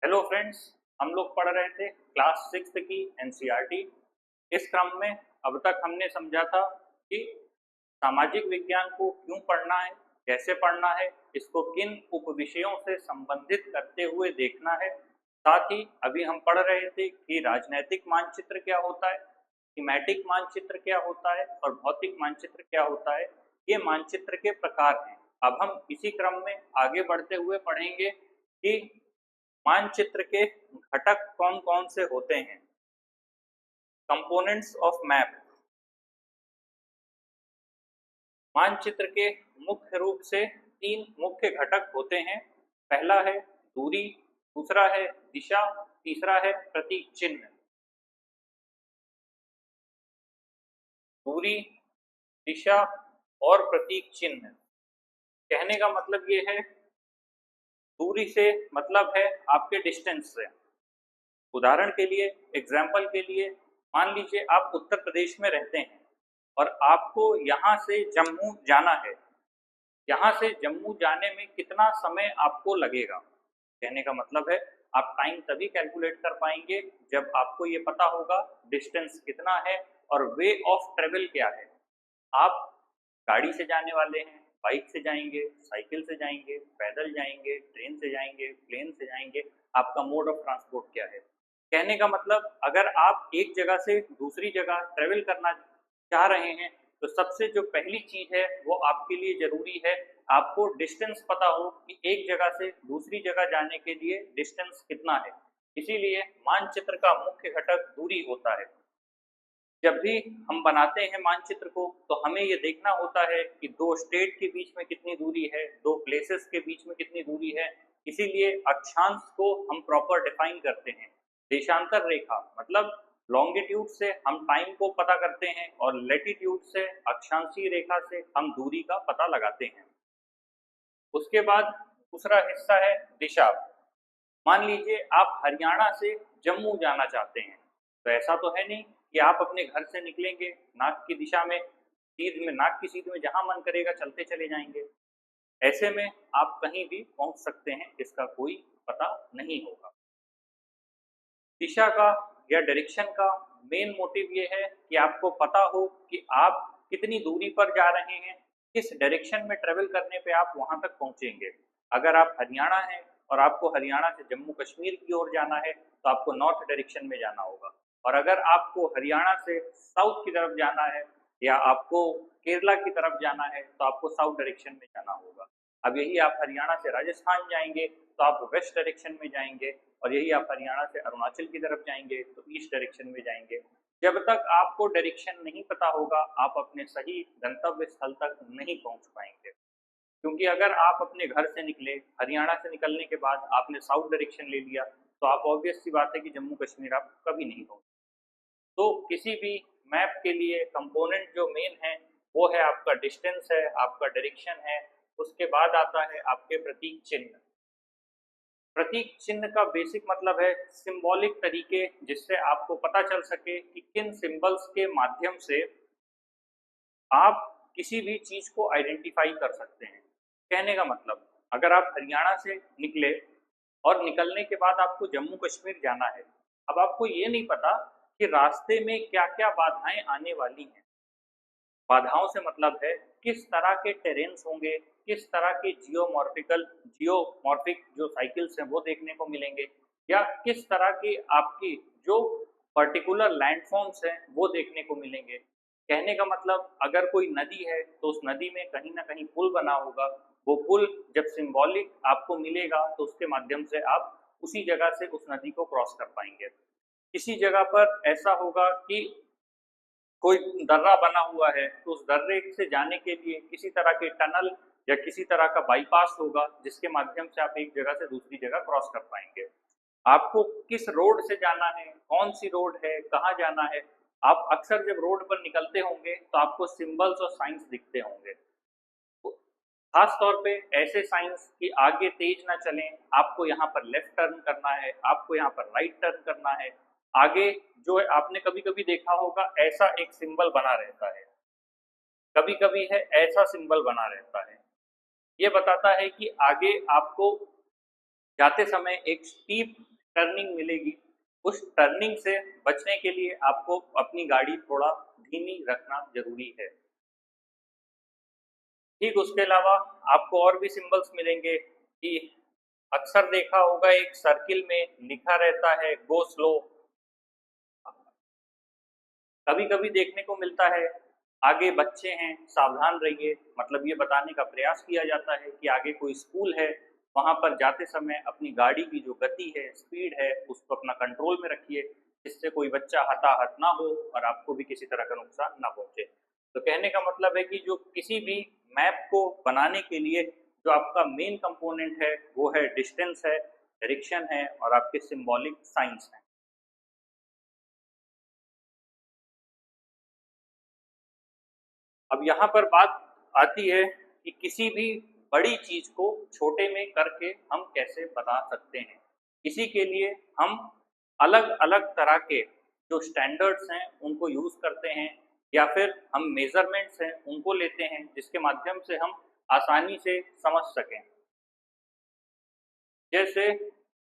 Hello friends. हम लोग पढ़ रहे थे क्लास सिक्स की एनसीईआरटी। इस क्रम में अब तक हमने समझा था कि सामाजिक विज्ञान को क्यों पढ़ना है, कैसे पढ़ना है, इसको किन उपविषयों से संबंधित करते हुए देखना है। साथ ही अभी हम पढ़ रहे थे कि राजनैतिक मानचित्र क्या होता है, थीमैटिक मानचित्र क्या होता है और भौतिक मानचित्र क्या होता है। ये मानचित्र के प्रकार हैं। अब हम इसी क्रम में आगे बढ़ते हुए पढ़ेंगे कि मानचित्र के घटक कौन कौन से होते हैं। Components of map. मानचित्र के मुख्य रूप से तीन मुख्य घटक होते हैं। पहला है दूरी, दूसरा है दिशा, तीसरा है प्रतीक चिन्ह। दूरी, दिशा और प्रतीक चिन्ह कहने का मतलब ये है, दूरी से मतलब है आपके डिस्टेंस से। उदाहरण के लिए, एग्जाम्पल के लिए, मान लीजिए आप उत्तर प्रदेश में रहते हैं और आपको यहाँ से जम्मू जाना है। यहाँ से जम्मू जाने में कितना समय आपको लगेगा, कहने का मतलब है आप टाइम तभी कैलकुलेट कर पाएंगे जब आपको ये पता होगा डिस्टेंस कितना है और वे ऑफ ट्रेवल क्या है। आप गाड़ी से जाने वाले हैं, बाइक से जाएंगे, साइकिल से जाएंगे, पैदल जाएंगे, ट्रेन से जाएंगे, प्लेन से जाएंगे, आपका मोड ऑफ ट्रांसपोर्ट क्या है। कहने का मतलब अगर आप एक जगह से दूसरी जगह ट्रेवल करना चाह रहे हैं तो सबसे जो पहली चीज है वो आपके लिए जरूरी है, आपको डिस्टेंस पता हो कि एक जगह से दूसरी जगह जाने के लिए डिस्टेंस कितना है। इसीलिए मानचित्र का मुख्य घटक दूरी होता है। जब भी हम बनाते हैं मानचित्र को तो हमें ये देखना होता है कि दो स्टेट के बीच में कितनी दूरी है, दो प्लेसेस के बीच में कितनी दूरी है। इसीलिए अक्षांश को हम प्रॉपर डिफाइन करते हैं। देशांतर रेखा मतलब लॉन्गिट्यूड से हम टाइम को पता करते हैं और लेटिट्यूड से, अक्षांशीय रेखा से हम दूरी का पता लगाते हैं। उसके बाद दूसरा हिस्सा है दिशा। मान लीजिए आप हरियाणा से जम्मू जाना चाहते हैं, तो ऐसा तो है नहीं कि आप अपने घर से निकलेंगे नाक की दिशा में, सीध में, नाक की सीध में जहां मन करेगा चलते चले जाएंगे। ऐसे में आप कहीं भी पहुंच सकते हैं, इसका कोई पता नहीं होगा। दिशा का या डायरेक्शन का मेन मोटिव ये है कि आपको पता हो कि आप कितनी दूरी पर जा रहे हैं, किस डायरेक्शन में ट्रेवल करने पे आप वहां तक पहुंचेंगे। अगर आप हरियाणा हैं और आपको हरियाणा से जम्मू कश्मीर की ओर जाना है तो आपको नॉर्थ डायरेक्शन में जाना होगा। और अगर आपको हरियाणा से साउथ की तरफ जाना है या आपको केरला की तरफ जाना है तो आपको साउथ डायरेक्शन में जाना होगा। अब यही आप हरियाणा से राजस्थान जाएंगे तो आप वेस्ट डायरेक्शन में जाएंगे, और यही आप हरियाणा से अरुणाचल की तरफ जाएंगे तो ईस्ट डायरेक्शन में जाएंगे। जब तक आपको डायरेक्शन नहीं पता होगा आप अपने सही गंतव्य स्थल तक नहीं पहुंच पाएंगे। क्योंकि अगर आप अपने घर से निकले, हरियाणा से निकलने के बाद आपने साउथ डायरेक्शन ले लिया तो आप ऑब्वियस सी बात है कि जम्मू कश्मीर आप कभी नहीं पहुंच। तो किसी भी मैप के लिए कंपोनेंट जो मेन है वो है आपका डिस्टेंस है, आपका डायरेक्शन है। उसके बाद आता है आपके प्रतीक चिन्ह। प्रतीक चिन्ह का बेसिक मतलब है सिंबॉलिक तरीके, जिससे आपको पता चल सके कि किन सिंबल्स के माध्यम से आप किसी भी चीज को आइडेंटिफाई कर सकते हैं। कहने का मतलब अगर आप हरियाणा से निकले और निकलने के बाद आपको जम्मू कश्मीर जाना है, अब आपको ये नहीं पता कि रास्ते में क्या क्या बाधाएं आने वाली हैं। बाधाओं से मतलब है किस तरह के टेरेन्स होंगे, किस तरह के जियोमॉर्फिक जो साइकिल्स हैं वो देखने को मिलेंगे, या किस तरह की आपकी जो पर्टिकुलर लैंडफॉर्म्स हैं वो देखने को मिलेंगे। कहने का मतलब अगर कोई नदी है तो उस नदी में कहीं ना कहीं पुल बना होगा। वो पुल जब सिंबॉलिक आपको मिलेगा तो उसके माध्यम से आप उसी जगह से उस नदी को क्रॉस कर पाएंगे। किसी जगह पर ऐसा होगा कि कोई दर्रा बना हुआ है तो उस दर्रे से जाने के लिए किसी तरह के टनल या किसी तरह का बाईपास होगा जिसके माध्यम से आप एक जगह से दूसरी जगह क्रॉस कर पाएंगे। आपको किस रोड से जाना है, कौन सी रोड है, कहाँ जाना है, आप अक्सर जब रोड पर निकलते होंगे तो आपको सिंबल्स और साइंस दिखते होंगे। खास तौर पे ऐसे साइंस कि आगे तेज ना चलें, आपको यहाँ पर लेफ्ट टर्न करना है, आपको यहाँ पर राइट टर्न करना है। आगे जो है आपने कभी कभी देखा होगा ऐसा एक सिंबल बना रहता है, कभी कभी है ऐसा सिंबल बना रहता है। ये बताता है कि आगे आपको जाते समय एक स्टीप टर्निंग मिलेगी, उस टर्निंग से बचने के लिए आपको अपनी गाड़ी थोड़ा धीमी रखना जरूरी है। ठीक उसके अलावा आपको और भी सिंबल्स मिलेंगे कि अक्सर देखा होगा एक सर्किल में लिखा रहता है गो स्लो। कभी कभी देखने को मिलता है आगे बच्चे हैं सावधान रहिए, मतलब ये बताने का प्रयास किया जाता है कि आगे कोई स्कूल है, वहां पर जाते समय अपनी गाड़ी की जो गति है, स्पीड है, उसको अपना कंट्रोल में रखिए, जिससे कोई बच्चा हताहत ना हो और आपको भी किसी तरह का नुकसान ना पहुंचे। तो कहने का मतलब है कि जो किसी भी मैप को बनाने के लिए जो आपका मेन कंपोनेंट है वो है डिस्टेंस है, डायरेक्शन है और आपके सिंबॉलिक साइंस हैं। अब यहाँ पर बात आती है कि किसी भी बड़ी चीज को छोटे में करके हम कैसे बता सकते हैं। इसी के लिए हम अलग अलग तरह के जो स्टैंडर्ड्स हैं उनको यूज करते हैं, या फिर हम मेजरमेंट्स हैं उनको लेते हैं जिसके माध्यम से हम आसानी से समझ सकें। जैसे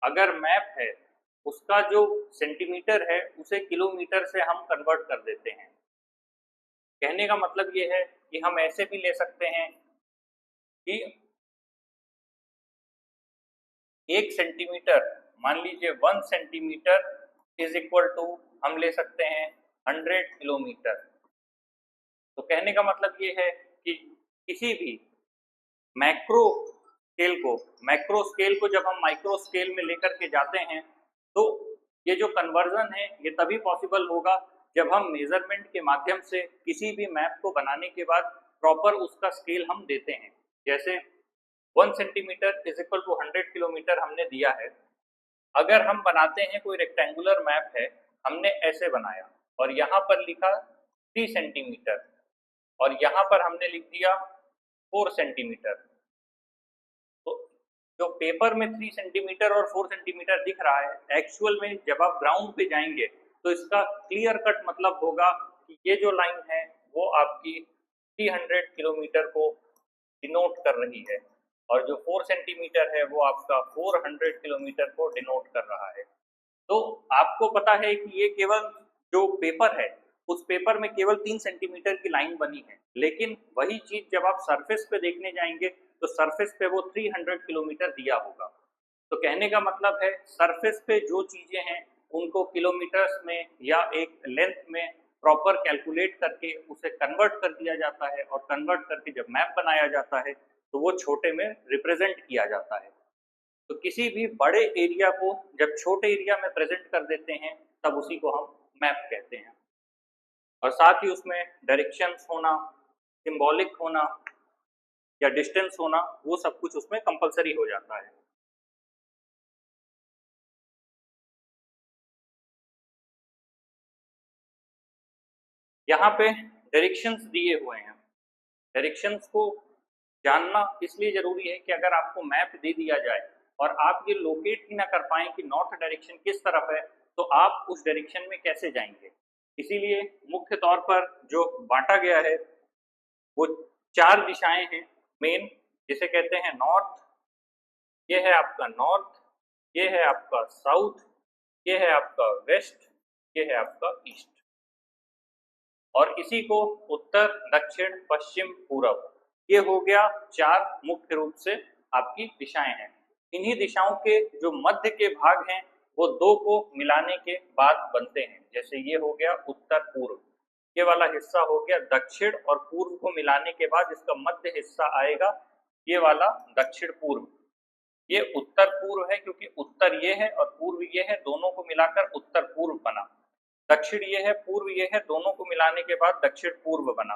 अगर मैप है उसका जो सेंटीमीटर है उसे किलोमीटर से हम कन्वर्ट कर देते हैं। कहने का मतलब ये है कि हम ऐसे भी ले सकते हैं कि 1 सेंटीमीटर, मान लीजिए 1 सेंटीमीटर इज इक्वल टू हम ले सकते हैं 100 किलोमीटर। तो कहने का मतलब ये है कि किसी भी मैक्रो स्केल को, मैक्रो स्केल को जब हम माइक्रो स्केल में लेकर के जाते हैं तो ये जो कन्वर्जन है ये तभी पॉसिबल होगा जब हम मेजरमेंट के माध्यम से किसी भी मैप को बनाने के बाद प्रॉपर उसका स्केल हम देते हैं। जैसे 1 centimetre is equal to 100 kilometre हमने दिया है। अगर हम बनाते हैं कोई रेक्टेंगुलर मैप है, हमने ऐसे बनाया और यहाँ पर लिखा 3 सेंटीमीटर और यहाँ पर हमने लिख दिया 4 सेंटीमीटर। तो जो पेपर में 3 सेंटीमीटर और 4 सेंटीमीटर दिख रहा है, एक्चुअल में जब आप ग्राउंड पे जाएंगे तो इसका क्लियर कट मतलब होगा कि ये जो लाइन है वो आपकी 300 किलोमीटर को डिनोट कर रही है और जो 4 सेंटीमीटर है वो आपका 400 किलोमीटर को डिनोट कर रहा है। तो आपको पता है कि ये केवल जो पेपर है उस पेपर में केवल 3 सेंटीमीटर की लाइन बनी है, लेकिन वही चीज जब आप सरफेस पे देखने जाएंगे तो सरफेस पे वो 300 किलोमीटर दिया होगा। तो कहने का मतलब है सरफेस पे जो चीजें हैं उनको किलोमीटर्स में या एक लेंथ में प्रॉपर कैलकुलेट करके उसे कन्वर्ट कर दिया जाता है और कन्वर्ट करके जब मैप बनाया जाता है तो वो छोटे में रिप्रेजेंट किया जाता है। तो किसी भी बड़े एरिया को जब छोटे एरिया में प्रेजेंट कर देते हैं तब उसी को हम मैप कहते हैं। और साथ ही उसमें डायरेक्शंस होना, सिंबॉलिक होना या डिस्टेंस होना, वो सब कुछ उसमें कंपलसरी हो जाता है। यहाँ पे डायरेक्शंस दिए हुए हैं। डायरेक्शंस को जानना इसलिए जरूरी है कि अगर आपको मैप दे दिया जाए और आप ये लोकेट ही ना कर पाए कि नॉर्थ डायरेक्शन किस तरफ है तो आप उस डायरेक्शन में कैसे जाएंगे। इसीलिए मुख्य तौर पर जो बांटा गया है वो 4 दिशाएं हैं मेन, जिसे कहते हैं नॉर्थ, ये है आपका नॉर्थ, ये है आपका साउथ, ये है आपका वेस्ट, ये है आपका ईस्ट। और इसी को उत्तर, दक्षिण, पश्चिम, पूरब, ये हो गया 4 मुख्य रूप से आपकी दिशाएं हैं। इन्हीं दिशाओं के जो मध्य के भाग हैं वो 2 को मिलाने के बाद बनते हैं। जैसे ये हो गया उत्तर पूर्व, ये वाला हिस्सा हो गया दक्षिण और पूर्व को मिलाने के बाद इसका मध्य हिस्सा आएगा ये वाला दक्षिण पूर्व। ये उत्तर पूर्व है क्योंकि उत्तर ये है और पूर्व ये है, दोनों को मिलाकर उत्तर पूर्व बना। दक्षिण ये है, पूर्व ये है, दोनों को मिलाने के बाद दक्षिण पूर्व बना।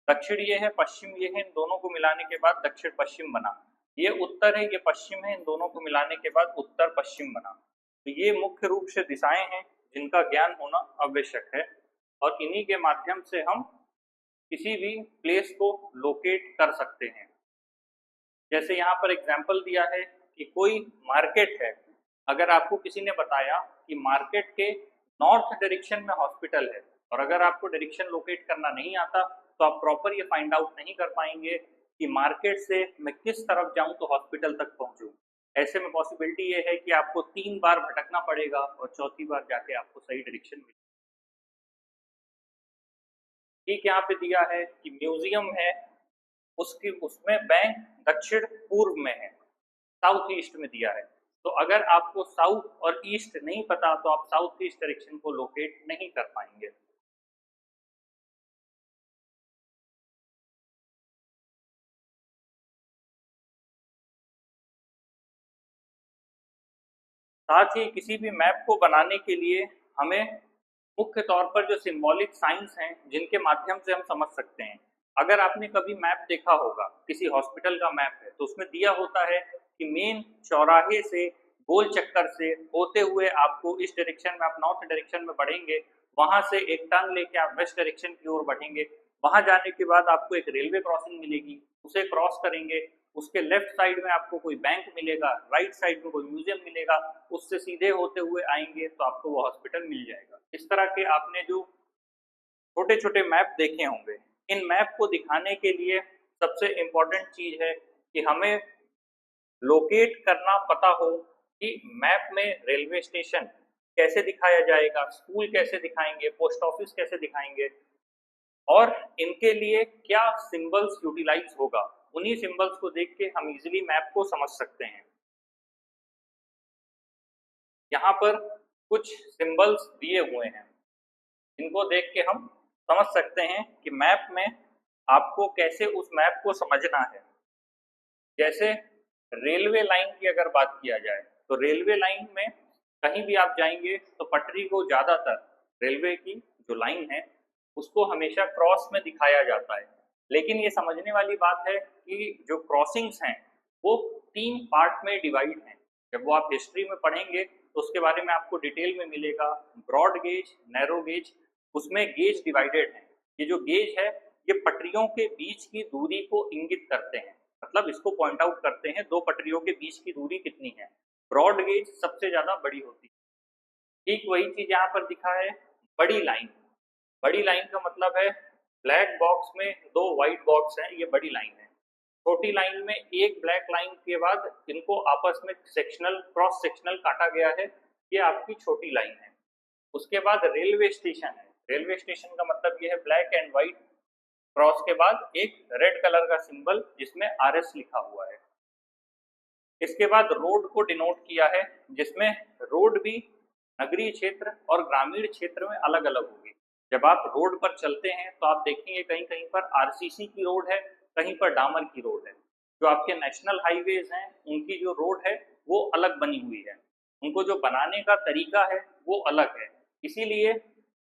दक्षिण ये है, पश्चिम ये है, इन दोनों को मिलाने के बाद दक्षिण पश्चिम बना। ये उत्तर है, ये पश्चिम है, इन दोनों को मिलाने के बाद उत्तर पश्चिम बना। तो ये मुख्य रूप से दिशाएं हैं जिनका ज्ञान होना आवश्यक है और इन्हीं के माध्यम से हम किसी भी प्लेस को लोकेट कर सकते हैं। जैसे यहाँ पर एग्जाम्पल दिया है कि कोई मार्केट है, अगर आपको किसी ने बताया कि मार्केट के नॉर्थ डायरेक्शन में हॉस्पिटल है और अगर आपको डायरेक्शन लोकेट करना नहीं आता तो आप प्रॉपर ये फाइंड आउट नहीं कर पाएंगे कि मार्केट से मैं किस तरफ जाऊं तो हॉस्पिटल तक पहुंचूं। ऐसे में पॉसिबिलिटी ये है कि आपको 3 बार भटकना पड़ेगा और चौथी बार जाके आपको सही डायरेक्शन मिलेगी। ठीक यहाँ पे दिया है कि म्यूजियम है, उसमें बैंक दक्षिण पूर्व में है, साउथ ईस्ट में दिया है। तो अगर आपको साउथ और ईस्ट नहीं पता तो आप साउथ ईस्ट डायरेक्शन को लोकेट नहीं कर पाएंगे। साथ ही किसी भी मैप को बनाने के लिए हमें मुख्य तौर पर जो सिंबॉलिक साइंस हैं जिनके माध्यम से हम समझ सकते हैं। अगर आपने कभी मैप देखा होगा, किसी हॉस्पिटल का मैप है तो उसमें दिया होता है कि मेन चौराहे से गोल चक्कर से होते हुए आपको इस डायरेक्शन में आप नॉर्थ डायरेक्शन में बढ़ेंगे, वहां से एक टर्न लेके आप वेस्ट डायरेक्शन की ओर बढ़ेंगे, वहां जाने के बाद आपको एक रेलवे क्रॉसिंग मिलेगी, उसे क्रॉस करेंगे, उसके लेफ्ट साइड में आपको कोई बैंक मिलेगा, राइट साइड में कोई म्यूजियम मिलेगा, उससे सीधे होते हुए आएंगे तो आपको वो हॉस्पिटल मिल जाएगा। इस तरह के आपने जो छोटे छोटे मैप देखे होंगे, इन मैप को दिखाने के लिए सबसे इम्पोर्टेंट चीज है कि हमें लोकेट करना पता हो कि मैप में रेलवे स्टेशन कैसे दिखाया जाएगा, स्कूल कैसे दिखाएंगे, पोस्ट ऑफिस कैसे दिखाएंगे और इनके लिए क्या सिंबल्स यूटिलाइज होगा। उन्हीं सिंबल्स को देख के हम इजीली मैप को समझ सकते हैं। यहाँ पर कुछ सिंबल्स दिए हुए हैं, इनको देख के हम समझ सकते हैं कि मैप में आपको कैसे उस मैप को समझना है। जैसे रेलवे लाइन की अगर बात किया जाए तो रेलवे लाइन में कहीं भी आप जाएंगे तो पटरी को ज़्यादातर रेलवे की जो लाइन है उसको हमेशा क्रॉस में दिखाया जाता है। लेकिन ये समझने वाली बात है कि जो क्रॉसिंग्स हैं वो 3 पार्ट में डिवाइड हैं। जब वो आप हिस्ट्री में पढ़ेंगे तो उसके बारे में आपको डिटेल में मिलेगा। ब्रॉड गेज, नैरो गेज, उसमें गेज डिवाइडेड है। ये जो गेज है ये पटरियों के बीच की दूरी को इंगित करते हैं, मतलब इसको पॉइंट आउट करते हैं दो पटरियों के बीच की दूरी कितनी है। ब्रॉड गेज सबसे ज्यादा बड़ी होती है। ठीक वही चीज यहाँ पर दिखा है बड़ी लाइन। बड़ी लाइन का मतलब है ब्लैक बॉक्स में 2 व्हाइट बॉक्स हैं, ये बड़ी लाइन है। छोटी लाइन में एक ब्लैक लाइन के बाद इनको आपस में सेक्शनल क्रॉस सेक्शनल काटा गया है, ये आपकी छोटी लाइन है। उसके बाद रेलवे स्टेशन है। रेलवे स्टेशन का मतलब ये है ब्लैक एंड व्हाइट क्रॉस के बाद एक रेड कलर का सिंबल जिसमें RS लिखा हुआ है। इसके बाद रोड को डिनोट किया है, जिसमें रोड भी नगरीय क्षेत्र और ग्रामीण क्षेत्र में अलग अलग होगी। जब आप रोड पर चलते हैं तो आप देखेंगे कहीं कहीं पर RCC की रोड है, कहीं पर डामर की रोड है। जो आपके नेशनल हाईवेज हैं उनकी जो रोड है वो अलग बनी हुई है, उनको जो बनाने का तरीका है वो अलग है। इसीलिए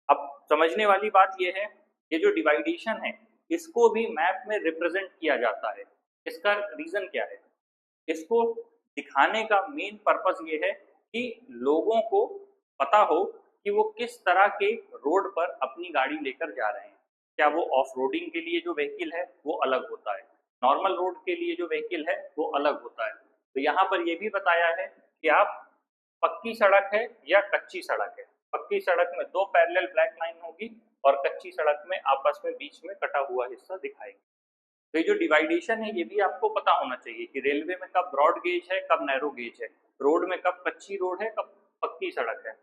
अब समझने वाली बात यह है, ये जो डिवाइडेशन है इसको भी मैप में रिप्रेजेंट किया जाता है। इसका रीजन क्या है? इसको दिखाने का मेन पर्पस ये है कि लोगों को पता हो कि वो किस तरह के रोड पर अपनी गाड़ी लेकर जा रहे हैं। क्या वो ऑफ रोडिंग के लिए जो व्हीकल है वो अलग होता है, नॉर्मल रोड के लिए जो व्हीकल है वो अलग होता है। तो यहाँ पर ये भी बताया है कि आप पक्की सड़क है या कच्ची सड़क है। पक्की सड़क में 2 पैरेलल ब्लैक लाइन होगी और कच्ची सड़क में आपस में बीच में कटा हुआ हिस्सा दिखाएगी। तो ये जो डिवाइडेशन है ये भी आपको पता होना चाहिए कि रेलवे में कब ब्रॉड गेज है, कब नैरो गेज है, रोड में कब कच्ची रोड है, कब पक्की सड़क है।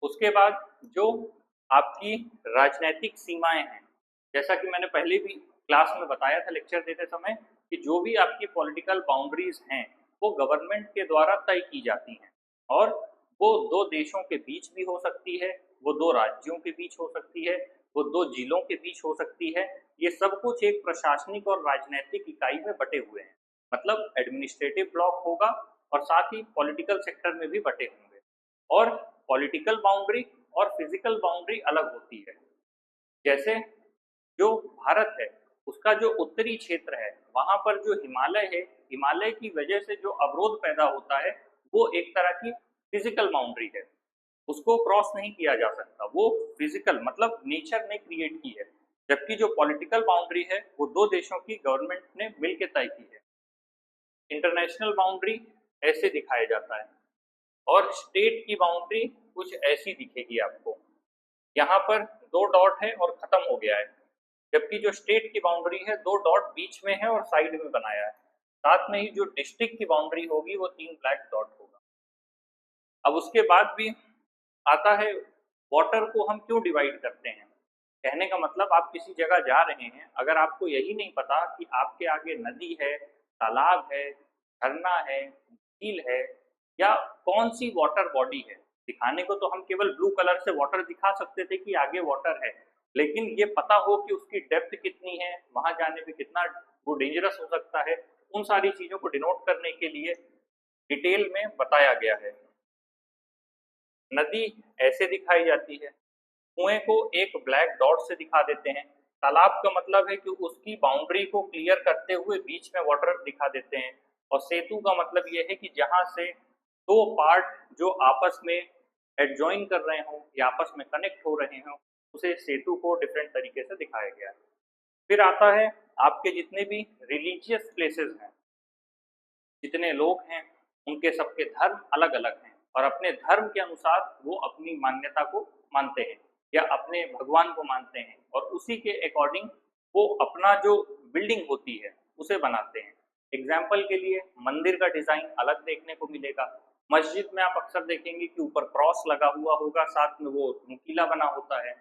उसके बाद जो आपकी राजनीतिक सीमाएं हैं, जैसा कि मैंने पहले भी क्लास में बताया था लेक्चर देते समय कि जो भी आपकी पॉलिटिकल बाउंड्रीज हैं वो गवर्नमेंट के द्वारा तय की जाती हैं और वो 2 देशों के बीच भी हो सकती है, वो 2 राज्यों के बीच हो सकती है, वो 2 जिलों के बीच हो सकती है। ये सब कुछ एक प्रशासनिक और राजनीतिक इकाई में बटे हुए हैं, मतलब एडमिनिस्ट्रेटिव ब्लॉक होगा और साथ ही पॉलिटिकल सेक्टर में भी बटे होंगे। और पॉलिटिकल बाउंड्री और फिजिकल बाउंड्री अलग होती है। जैसे जो भारत है उसका जो उत्तरी क्षेत्र है वहां पर जो हिमालय है, हिमालय की वजह से जो अवरोध पैदा होता है वो एक तरह की फिजिकल बाउंड्री है, उसको क्रॉस नहीं किया जा सकता, वो फिजिकल मतलब नेचर ने क्रिएट की है। जबकि जो पॉलिटिकल बाउंड्री है वो 2 देशों की गवर्नमेंट ने मिलकर तय की है। इंटरनेशनल बाउंड्री ऐसे दिखाया जाता है और स्टेट की बाउंड्री कुछ ऐसी दिखेगी आपको। यहाँ पर 2 डॉट है और खत्म हो गया है, जबकि जो स्टेट की बाउंड्री है 2 डॉट बीच में है और साइड में बनाया है। साथ में ही जो डिस्ट्रिक्ट की बाउंड्री होगी वो 3 ब्लैक डॉट होगा। अब उसके बाद भी आता है वाटर को हम क्यों डिवाइड करते हैं। कहने का मतलब आप किसी जगह जा रहे हैं, अगर आपको यही नहीं पता कि आपके आगे नदी है, तालाब है, झरना है, झील है या कौन सी वाटर बॉडी है। दिखाने को तो हम केवल ब्लू कलर से वाटर दिखा सकते थे कि आगे वाटर है, लेकिन ये पता हो कि उसकी डेप्थ कितनी है, वहां जाने पे कितना वो डेंजरस हो सकता है, उन सारी चीजों को डिनोट करने के लिए डिटेल में बताया गया है। नदी ऐसे दिखाई जाती है, कुएं को एक ब्लैक डॉट से दिखा देते हैं, तालाब का मतलब है कि उसकी बाउंड्री को क्लियर करते हुए बीच में वाटर दिखा देते हैं, और सेतु का मतलब ये है कि जहां से दो पार्ट जो आपस में एडजॉइन कर रहे हो या आपस में कनेक्ट हो रहे हो, उसे सेतु को डिफरेंट तरीके से दिखाया गया है। फिर आता है आपके जितने भी रिलीजियस प्लेसेस हैं, जितने लोग हैं, उनके सबके धर्म अलग अलग हैं और अपने धर्म के अनुसार वो अपनी मान्यता को मानते हैं या अपने भगवान को मानते हैं, और उसी के अकॉर्डिंग वो अपना जो बिल्डिंग होती है उसे बनाते हैं। एग्जाम्पल के लिए मंदिर का डिजाइन अलग देखने को मिलेगा। मस्जिद में आप अक्सर देखेंगे कि ऊपर क्रॉस लगा हुआ होगा, साथ में वो नुकीला बना होता है।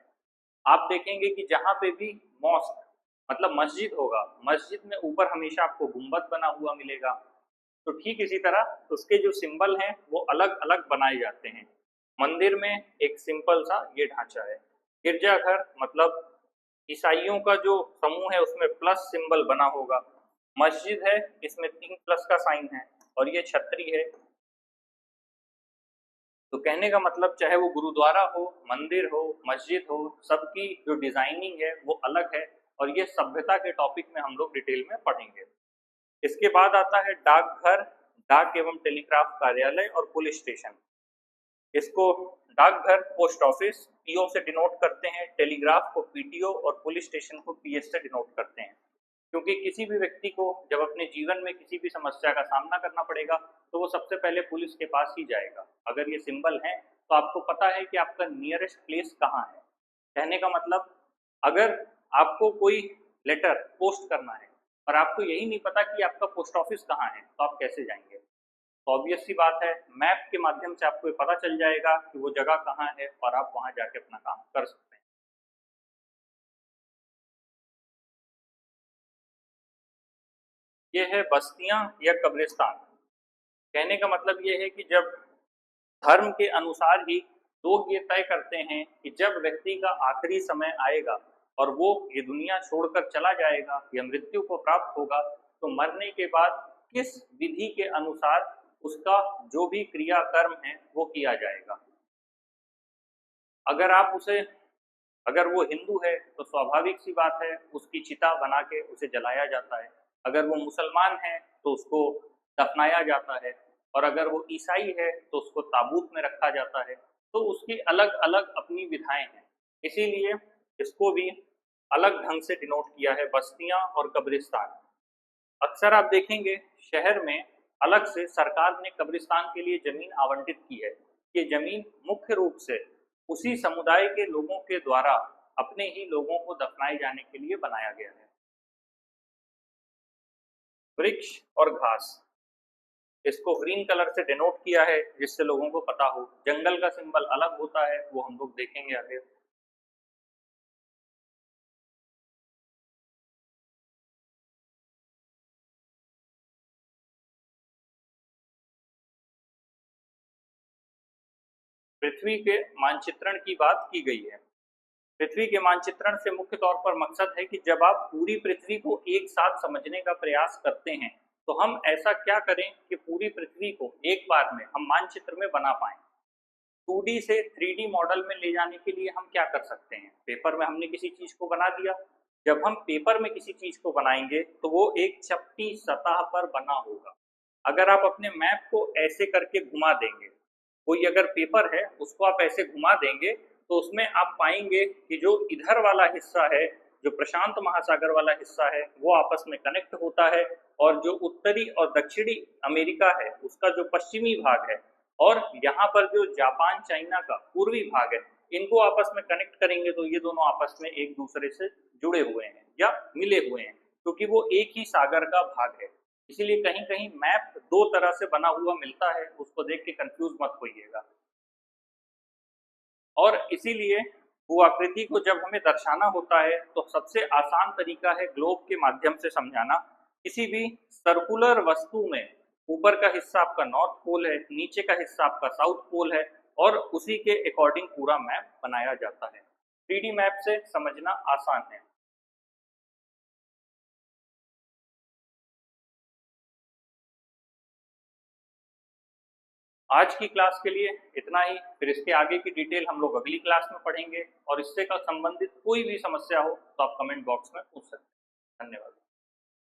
आप देखेंगे कि जहाँ पे भी मॉस्क मतलब मस्जिद होगा, मस्जिद में ऊपर हमेशा आपको गुंबद बना हुआ मिलेगा। तो ठीक इसी तरह उसके जो सिंबल हैं वो अलग अलग बनाए जाते हैं। मंदिर में एक सिंपल सा ये ढांचा है। गिरजाघर मतलब ईसाइयों का जो समूह है उसमें प्लस सिंबल बना होगा। मस्जिद है, इसमें 3 प्लस का साइन है, और ये छतरी है। तो कहने का मतलब चाहे वो गुरुद्वारा हो, मंदिर हो, मस्जिद हो, सबकी जो डिजाइनिंग है वो अलग है, और ये सभ्यता के टॉपिक में हम लोग डिटेल में पढ़ेंगे। इसके बाद आता है डाकघर, डाक एवं टेलीग्राफ कार्यालय और पुलिस स्टेशन। इसको डाकघर पोस्ट ऑफिस पीओ से डिनोट करते हैं, टेलीग्राफ को पीटीओ और पुलिस स्टेशन को पीएस से डिनोट करते हैं। क्योंकि किसी भी व्यक्ति को जब अपने जीवन में किसी भी समस्या का सामना करना पड़ेगा तो वो सबसे पहले पुलिस के पास ही जाएगा। अगर ये सिंबल है तो आपको पता है कि आपका नियरेस्ट प्लेस कहाँ है। कहने का मतलब अगर आपको कोई लेटर पोस्ट करना है और आपको यही नहीं पता कि आपका पोस्ट ऑफिस कहाँ है, तो आप कैसे जाएंगे। तो ऑब्वियस सी बात है, मैप के माध्यम से आपको ये पता चल जाएगा कि वो जगह कहाँ है और आप वहां जाके अपना काम कर सकते हैं। ये है बस्तियां या कब्रिस्तान। कहने का मतलब ये है कि जब धर्म के अनुसार ही लोग ये तय करते हैं कि जब व्यक्ति का आखिरी समय आएगा और वो ये दुनिया छोड़कर चला जाएगा या मृत्यु को प्राप्त होगा, तो मरने के बाद किस विधि के अनुसार उसका जो भी क्रिया कर्म है वो किया जाएगा। अगर आप उसे अगर वो हिंदू है तो स्वाभाविक सी बात है उसकी चिता बना के उसे जलाया जाता है। अगर वो मुसलमान है तो उसको दफनाया जाता है, और अगर वो ईसाई है तो उसको ताबूत में रखा जाता है। तो उसकी अलग अलग अपनी विधाएं हैं, इसीलिए इसको भी अलग ढंग से डिनोट किया है, बस्तियां और कब्रिस्तान। अक्सर आप देखेंगे शहर में अलग से सरकार ने कब्रिस्तान के लिए जमीन आवंटित की है। ये जमीन मुख्य रूप से उसी समुदाय के लोगों के द्वारा अपने ही लोगों को दफनाए जाने के लिए बनाया गया है। वृक्ष और घास, इसको ग्रीन कलर से डिनोट किया है जिससे लोगों को पता हो। जंगल का सिंबल अलग होता है, वो हम लोग देखेंगे आगे। पृथ्वी के मानचित्रण की बात की गई है। पृथ्वी के मानचित्रण से मुख्य तौर पर मकसद है कि जब आप पूरी पृथ्वी को एक साथ समझने का प्रयास करते हैं तो हम ऐसा क्या करें कि पूरी पृथ्वी को एक बार में हम मानचित्र में बना पाएं। 2D से 3D मॉडल में ले जाने के लिए हम क्या कर सकते हैं। पेपर में हमने किसी चीज को बना दिया, जब हम पेपर में किसी चीज को बनाएंगे तो वो एक चपटी सतह पर बना होगा। अगर आप अपने मैप को ऐसे करके घुमा देंगे, कोई अगर पेपर है उसको आप ऐसे घुमा देंगे, तो उसमें आप पाएंगे कि जो इधर वाला हिस्सा है, जो प्रशांत महासागर वाला हिस्सा है, वो आपस में कनेक्ट होता है, और जो उत्तरी और दक्षिणी अमेरिका है उसका जो पश्चिमी भाग है, और यहाँ पर जो जापान चाइना का पूर्वी भाग है, इनको आपस में कनेक्ट करेंगे तो ये दोनों आपस में एक दूसरे से जुड़े हुए हैं या मिले हुए हैं, क्योंकि वो एक ही सागर का भाग है। इसीलिए कहीं कहीं मैप दो तरह से बना हुआ मिलता है, उसको देख के कंफ्यूज मत होइएगा। और इसीलिए वो आकृति को जब हमें दर्शाना होता है तो सबसे आसान तरीका है ग्लोब के माध्यम से समझाना। किसी भी सर्कुलर वस्तु में ऊपर का हिस्सा आपका नॉर्थ पोल है, नीचे का हिस्सा आपका साउथ पोल है, और उसी के अकॉर्डिंग पूरा मैप बनाया जाता है। 3D मैप से समझना आसान है। आज की क्लास के लिए इतना ही, फिर इसके आगे की डिटेल हम लोग अगली क्लास में पढ़ेंगे, और इससे का संबंधित कोई भी समस्या हो तो आप कमेंट बॉक्स में पूछ सकते हैं। धन्यवाद।